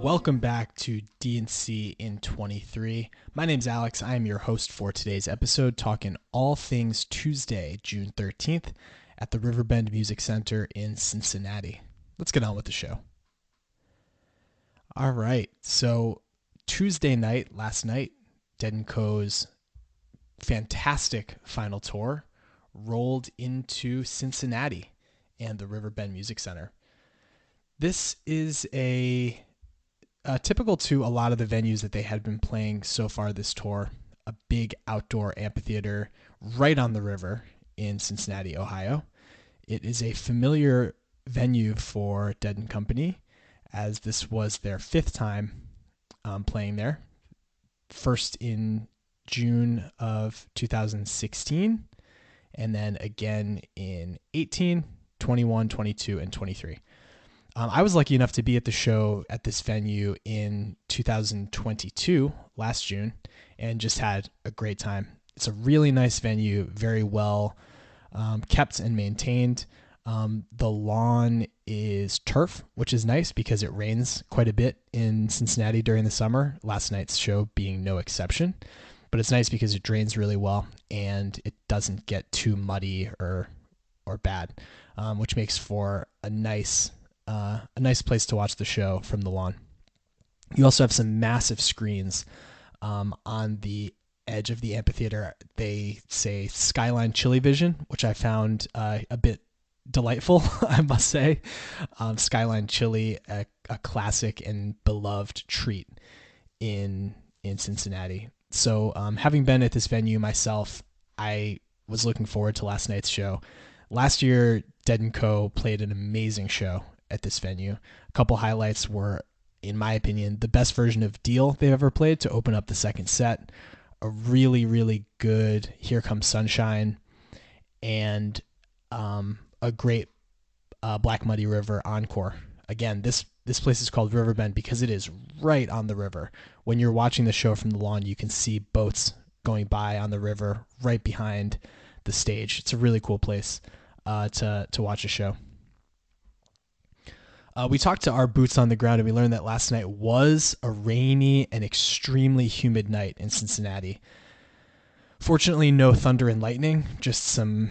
Welcome back to D&C in 23. My name's Alex. I am your host for today's episode, talking all things Tuesday, June 13th at the Riverbend Music Center in Cincinnati. Let's get on with the show. All right, so Tuesday night, last night, Dead & Co.'s fantastic final tour rolled into Cincinnati and the Riverbend Music Center. This is typical to a lot of the venues that they had been playing so far this tour, a big outdoor amphitheater right on the river in Cincinnati, Ohio. It is a familiar venue for Dead & Company, as this was their fifth time playing there. First in June of 2016, and then again in 18, 21, 22, and 23. I was lucky enough to be at the show at this venue in 2022, last June, and just had a great time. It's a really nice venue, very well kept and maintained. The lawn is turf, which is nice because it rains quite a bit in Cincinnati during the summer, last night's show being no exception. But it's nice because it drains really well and it doesn't get too muddy or bad, which makes for a nice place to watch the show from the lawn. You also have some massive screens on the edge of the amphitheater. They say Skyline Chili Vision, which I found a bit delightful, I must say. Skyline Chili, a classic and beloved treat in Cincinnati. So having been at this venue myself, I was looking forward to last night's show. Last year, Dead & Co. played an amazing show at this venue. A couple highlights were, in my opinion, the best version of Deal they've ever played to open up the second set, a really, really good Here Comes Sunshine, and a great Black Muddy River encore. Again, this place is called Riverbend because it is right on the river. When you're watching the show from the lawn, you can see boats going by on the river right behind the stage. It's a really cool place to watch a show. We talked to our boots on the ground, and we learned that last night was a rainy and extremely humid night in Cincinnati. Fortunately, no thunder and lightning, just some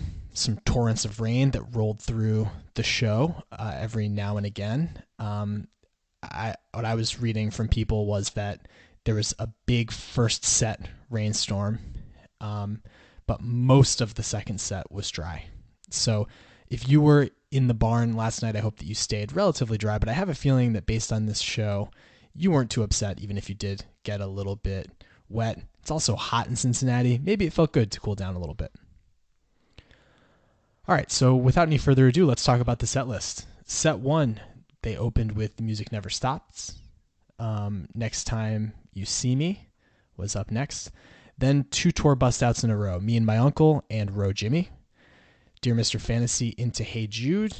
torrents of rain that rolled through the show every now and again. What I was reading from people was that there was a big first set rainstorm, but most of the second set was dry. So if you were in the barn last night, I hope that you stayed relatively dry, but I have a feeling that based on this show, you weren't too upset, even if you did get a little bit wet. It's also hot in Cincinnati. Maybe it felt good to cool down a little bit. All right, so without any further ado, let's talk about the set list. Set 1, they opened with Music Never Stops. Next Time You See Me was up next. Then 2 tour bust-outs in a row, Me and My Uncle and Row Jimmy. Dear Mr. Fantasy into Hey Jude,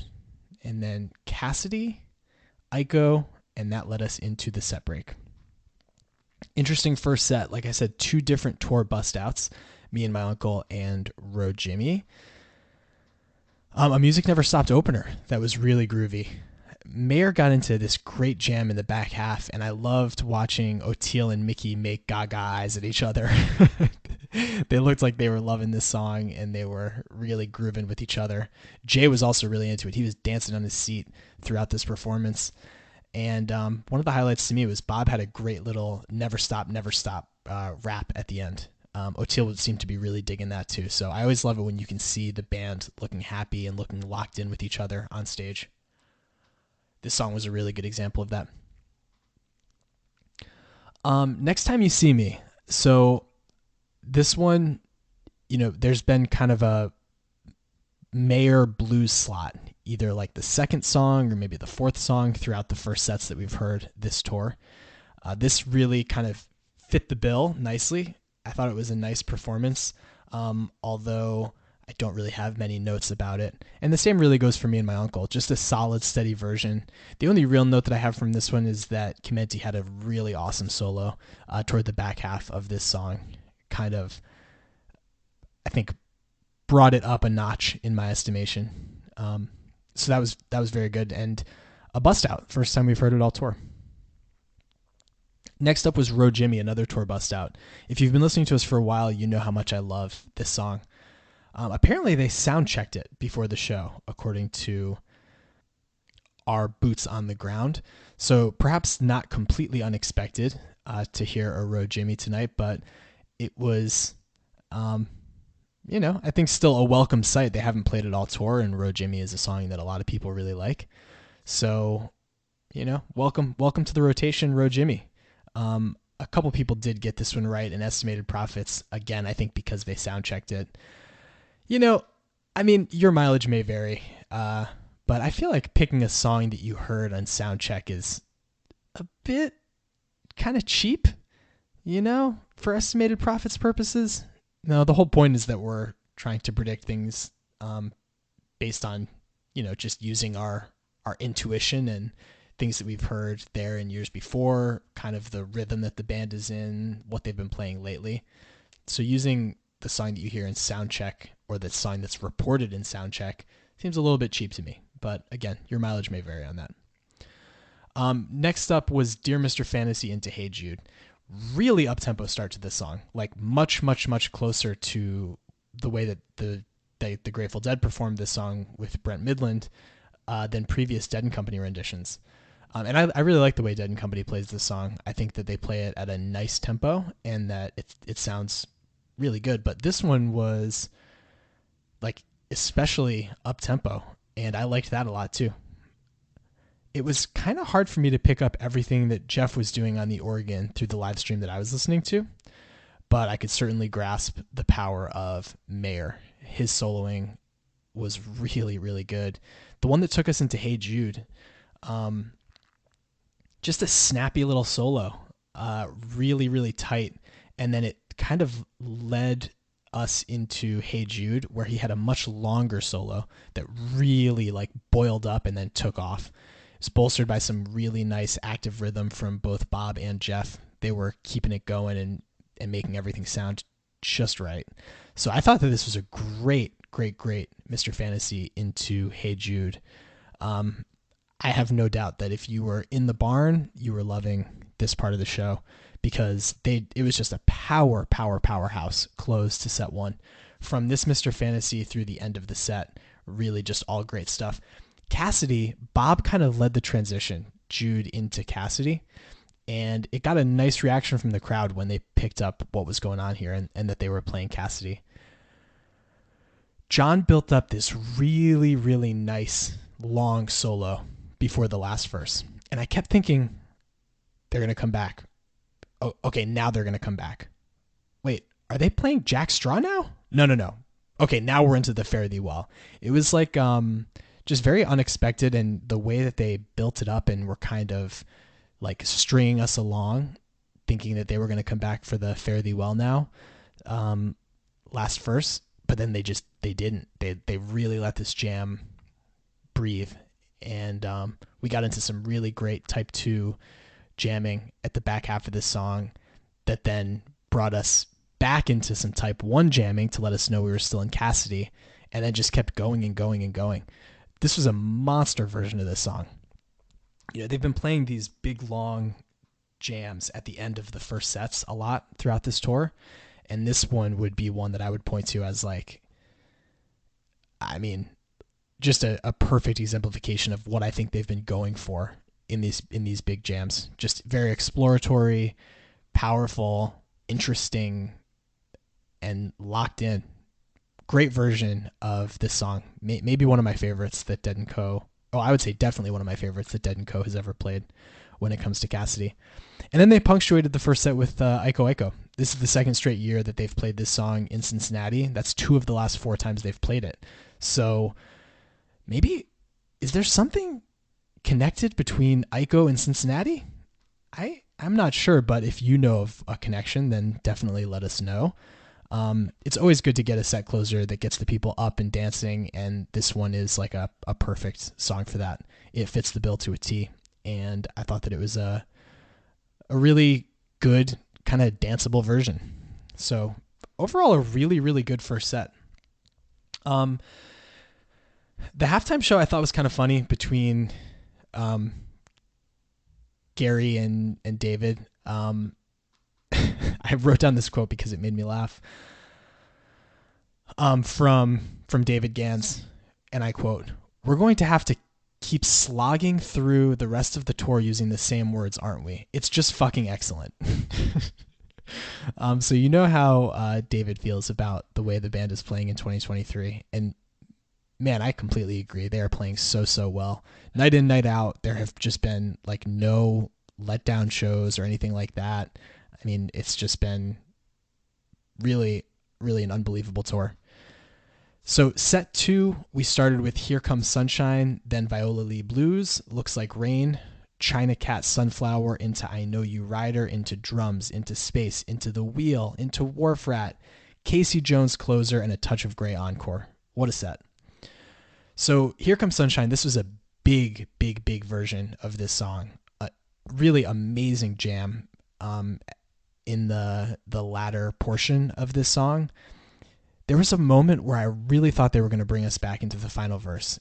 and then Cassidy, Ico, and that led us into the set break. Interesting first set. Like I said, 2 different tour bust-outs, Me and My Uncle and Row Jimmy. A Music Never Stopped opener that was really groovy. Mayer got into this great jam in the back half, and I loved watching Oteil and Mickey make gaga eyes at each other. They looked like they were loving this song, and they were really grooving with each other. Jay was also really into it. He was dancing on his seat throughout this performance. And one of the highlights to me was Bob had a great little never stop rap at the end. Oteil would seem to be really digging that too. So I always love it when you can see the band looking happy and looking locked in with each other on stage. This song was a really good example of that. Next Time You See Me. So this one, there's been kind of a Mayer blues slot, either like the second song or maybe the fourth song throughout the first sets that we've heard this tour. This really kind of fit the bill nicely. I thought it was a nice performance, although I don't really have many notes about it. And the same really goes for Me and My Uncle, just a solid, steady version. The only real note that I have from this one is that Chimenti had a really awesome solo toward the back half of this song. Kind of, I think, brought it up a notch in my estimation. So that was very good, and a bust out. First time we've heard it all tour. Next up was Row Jimmy, another tour bust out. If you've been listening to us for a while, you know how much I love this song. Apparently, they sound checked it before the show, according to our boots on the ground. So perhaps not completely unexpected to hear a Row Jimmy tonight, but it was, I think still a welcome sight. They haven't played it all tour, and Row Jimmy is a song that a lot of people really like. So, welcome to the rotation, Row Jimmy. A couple people did get this one right, and Estimated Profits, again, I think because they sound checked it. Your mileage may vary, but I feel like picking a song that you heard on Soundcheck is a bit kind of cheap, for Estimated Profits purposes. No, the whole point is that we're trying to predict things based on, just using our intuition and things that we've heard there in years before, kind of the rhythm that the band is in, what they've been playing lately. So using the song that you hear in Soundcheck or the song that's reported in Soundcheck seems a little bit cheap to me. But again, your mileage may vary on that. Next up was Dear Mr. Fantasy into Hey Jude. Really up-tempo start to this song, like much, much, much closer to the way that the Grateful Dead performed this song with Brent Midland than previous Dead and Company renditions. And I really like the way Dead and Company plays this song. I think that they play it at a nice tempo and that it sounds really good. But this one was like especially up-tempo, and I liked that a lot too. It was kind of hard for me to pick up everything that Jeff was doing on the organ through the live stream that I was listening to, but I could certainly grasp the power of Mayer. His soloing was really, really good. The one that took us into Hey Jude, just a snappy little solo, really, really tight, and then it kind of led us into Hey Jude, where he had a much longer solo that really like boiled up and then took off. It's bolstered by some really nice active rhythm from both Bob and Jeff. They were keeping it going and making everything sound just right. So I thought that this was a great, great, great Mr. Fantasy into Hey Jude. I have no doubt that if you were in the barn, you were loving this part of the show because it was just a powerhouse close to set one. From this Mr. Fantasy through the end of the set, really just all great stuff. Cassidy, Bob kind of led the transition, Jude into Cassidy, and it got a nice reaction from the crowd when they picked up what was going on here and that they were playing Cassidy. John built up this really, really nice long solo before the last verse, and I kept thinking, they're going to come back. Oh, okay, now they're going to come back. Wait, are they playing Jack Straw now? No. Okay, now we're into the Fare Thee Well. It was like just very unexpected, and the way that they built it up and were kind of like stringing us along, thinking that they were going to come back for the Fare Thee Well now, last verse, but then they didn't. They really let this jam breathe, and we got into some really great type 2 jamming at the back half of this song that then brought us back into some type 1 jamming to let us know we were still in Cassidy, and then just kept going and going and going. This was a monster version of this song. They've been playing these big, long jams at the end of the first sets a lot throughout this tour, and this one would be one that I would point to as just a perfect exemplification of what I think they've been going for in these big jams. Just very exploratory, powerful, interesting, and locked in. Great version of this song. Maybe one of my favorites that Dead & Co. I would say definitely one of my favorites that Dead & Co. has ever played when it comes to Cassidy. And then they punctuated the first set with Iko Iko. This is the second straight year that they've played this song in Cincinnati. That's 2 of the last 4 times they've played it. So maybe, is there something connected between Iko and Cincinnati? I'm not sure, but if you know of a connection, then definitely let us know. It's always good to get a set closer that gets the people up and dancing, and this one is like a perfect song for that. It fits the bill to a T, and I thought that it was a really good kind of danceable version. So overall, a really, really good first set. The halftime show I thought was kind of funny between Gary and David. I wrote down this quote because it made me laugh. From David Gans, and I quote, "We're going to have to keep slogging through the rest of the tour using the same words, aren't we? It's just fucking excellent." So you know how David feels about the way the band is playing in 2023, and man, I completely agree. They are playing so well, night in, night out. There have just been like no letdown shows or anything like that. I mean, it's just been really, really an unbelievable tour. So set 2, we started with Here Comes Sunshine, then Viola Lee Blues, Looks Like Rain, China Cat Sunflower, into I Know You Rider, into Drums, into Space, into The Wheel, into Wharf Rat, Casey Jones Closer, and a Touch of Grey Encore. What a set. So Here Comes Sunshine, this was a big version of this song. A really amazing jam in the latter portion of this song. There was a moment where I really thought they were going to bring us back into the final verse.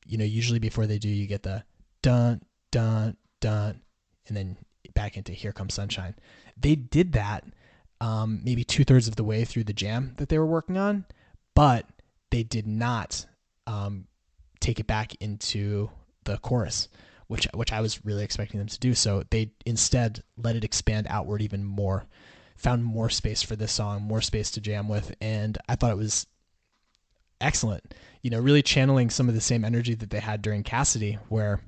Usually before they do, you get the dun, dun, dun, and then back into Here Comes Sunshine. They did that maybe 2/3 of the way through the jam that they were working on, but they did not take it back into the chorus, which I was really expecting them to do. So they instead let it expand outward even more. Found more space for this song, more space to jam with, and I thought it was excellent. Really channeling some of the same energy that they had during Cassidy, where,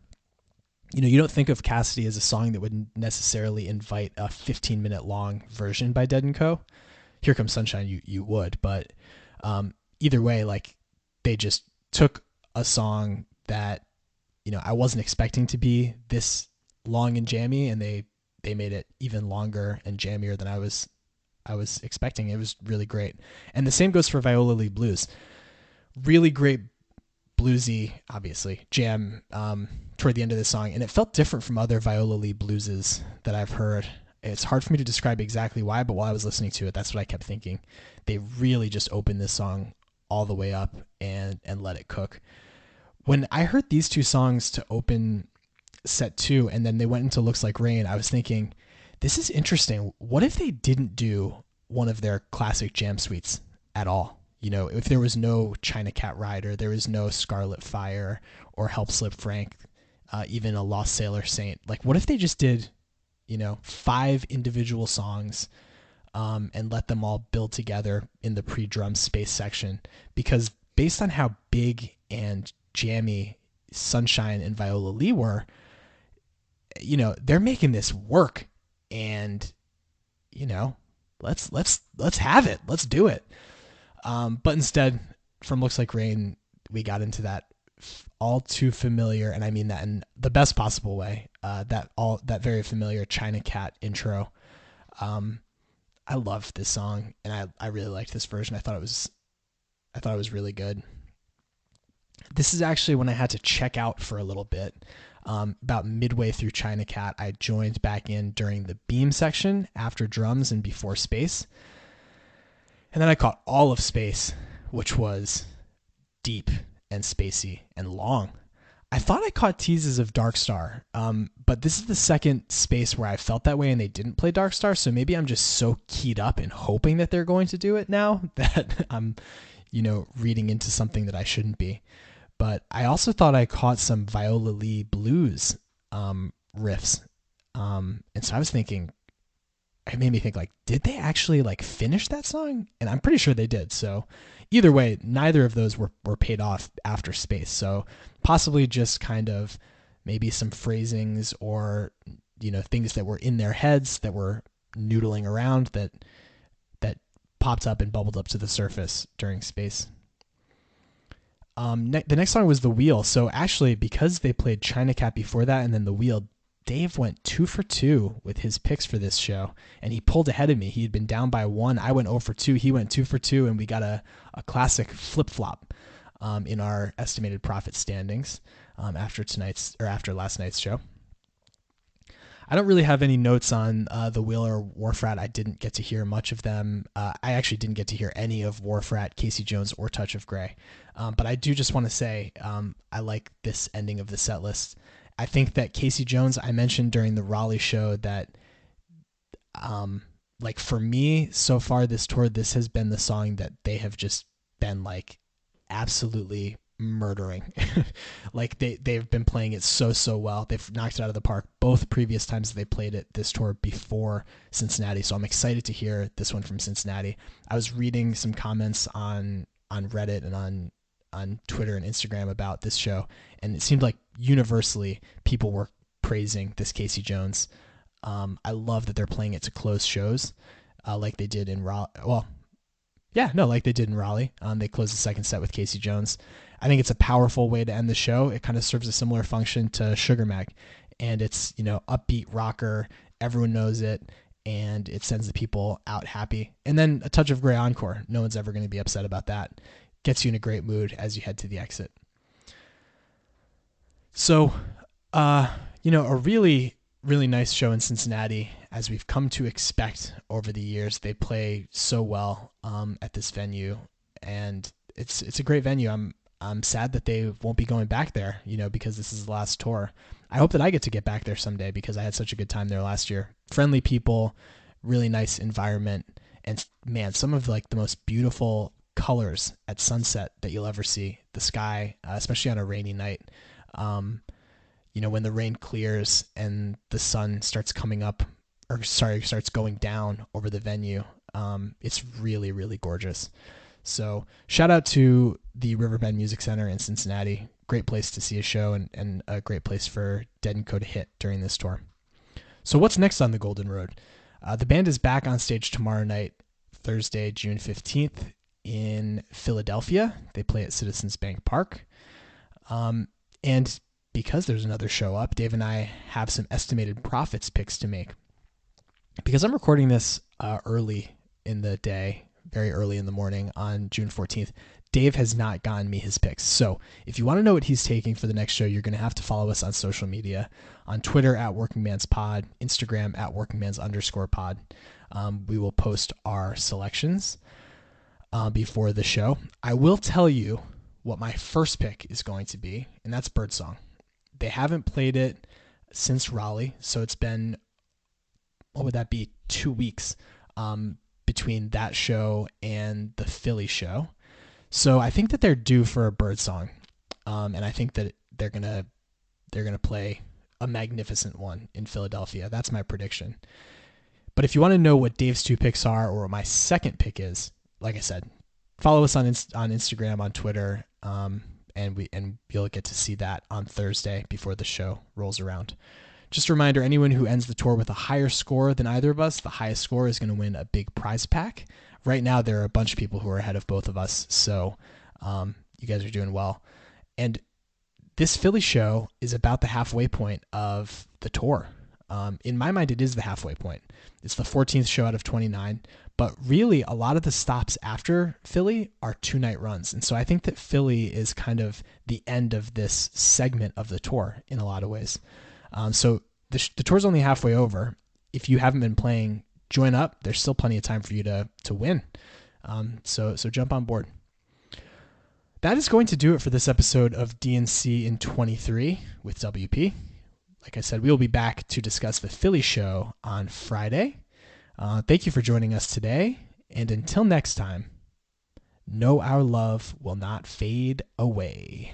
you don't think of Cassidy as a song that would necessarily invite a 15-minute long version by Dead & Co. Here Comes Sunshine, you would, but either way, like, they just took a song that, I wasn't expecting to be this long and jammy, and they made it even longer and jammier than I was expecting. It was really great. And the same goes for Viola Lee Blues. Really great bluesy, obviously, jam toward the end of the song, and it felt different from other Viola Lee blueses that I've heard. It's hard for me to describe exactly why, but while I was listening to it, that's what I kept thinking. They really just opened this song all the way up and let it cook. When I heard these two songs to open set 2 and then they went into Looks Like Rain, I was thinking, this is interesting. What if they didn't do one of their classic jam suites at all? If there was no China Cat Rider, there was no Scarlet Fire or Help Slip Frank, even a Lost Sailor Saint. Like, what if they just did, 5 individual songs and let them all build together in the pre-drum space section? Because based on how big and jammy Sunshine and Viola Lee were, they're making this work, and let's have it. Let's do it. But instead, from Looks Like Rain, we got into that all too familiar, and I mean that in the best possible way, that very familiar China Cat intro. I loved this song, and I really liked this version. I thought it was really good. This is actually when I had to check out for a little bit. About midway through China Cat, I joined back in during the Beam section after Drums and before Space. And then I caught all of Space, which was deep and spacey and long. I thought I caught teases of Dark Star, but this is the second Space where I felt that way and they didn't play Dark Star, so maybe I'm just so keyed up and hoping that they're going to do it now that I'm, reading into something that I shouldn't be. But I also thought I caught some Viola Lee Blues riffs. And so I was thinking, it made me think, like, did they actually finish that song? And I'm pretty sure they did. So either way, neither of those were paid off after Space. So possibly just kind of maybe some phrasings or, things that were in their heads that were noodling around that popped up and bubbled up to the surface during Space. The next song was The Wheel. So actually, because they played China Cat before that and then The Wheel, Dave went 2 for 2 with his picks for this show, and he pulled ahead of me. He had been down by 1. I went 0 for 2. He went 2 for 2, and we got a classic flip-flop in our estimated profit standings after last night's show. I don't really have any notes on The Wheel or Wharf Rat. I didn't get to hear much of them. I actually didn't get to hear any of Wharf Rat, Casey Jones, or Touch of Grey. But I do just want to say I like this ending of the set list. I think that Casey Jones, I mentioned during the Raleigh show that, like for me so far this tour, this has been the song that they have just been like absolutely murdering. Like they've been playing it so well. They've knocked it out of the park both previous times they played it this tour before Cincinnati. So I'm excited to hear this one from Cincinnati. I was reading some comments on Reddit and on Twitter and Instagram about this show, and it seemed like universally people were praising this Casey Jones. I love that they're playing it to close shows, like they did in Raleigh. Well, yeah, no, like they did in Raleigh. They closed the second set with Casey Jones. I think it's a powerful way to end the show. It kind of serves a similar function to Sugar Mag, and it's, you know, upbeat rocker. Everyone knows it, and it sends the people out happy. And then a touch of Grey Encore. No one's ever going to be upset about that. Gets you in a great mood as you head to the exit. So, you know, a really nice show in Cincinnati, as we've come to expect over the years. They play so well at this venue, and it's a great venue. I'm sad that they won't be going back there, you know, because this is the last tour. I hope that I get to get back there someday because I had such a good time there last year. Friendly people, really nice environment, and man, some of like the most beautiful colors at sunset that you'll ever see. The sky, especially on a rainy night. You know, when the rain clears and the sun starts starts going down over the venue. It's really gorgeous. So shout out to the Riverbend Music Center in Cincinnati. Great place to see a show, and a great place for Dead & Co to hit during this tour. So what's next on the Golden Road? The band is back on stage tomorrow night, Thursday, June 15th in Philadelphia. They play at Citizens Bank Park. And because there's another show up, Dave and I have some estimated profits picks to make. Because I'm recording this early in the day, very early in the morning on June 14th, Dave has not gotten me his picks. So if you want to know what he's taking for the next show, you're going to have to follow us on social media, on Twitter at WorkingMansPod, Instagram at WorkingMans_pod. We will post our selections before the show. I will tell you what my first pick is going to be, and that's Birdsong. They haven't played it since Raleigh, so it's been, what would that be, 2 weeks between that show and the Philly show. So I think that they're due for a Birdsong, and I think that they're gonna play a magnificent one in Philadelphia. That's my prediction. But if you want to know what Dave's two picks are, or what my second pick is, like I said, follow us on Instagram, on Twitter, and you'll get to see that on Thursday before the show rolls around. Just a reminder, anyone who ends the tour with a higher score than either of us, the highest score is going to win a big prize pack. Right now, there are a bunch of people who are ahead of both of us, so you guys are doing well. And this Philly show is about the halfway point of the tour. In my mind, it is the halfway point. It's the 14th show out of 29, but really a lot of the stops after Philly are 2-night runs. And so I think that Philly is kind of the end of this segment of the tour in a lot of ways. So the tour's only halfway over. If you haven't been playing, join up. There's still plenty of time for you to win. So jump on board. That is going to do it for this episode of DNC in 23 with WP. Like I said, we will be back to discuss the Philly show on Friday. Thank you for joining us today. And until next time, know our love will not fade away.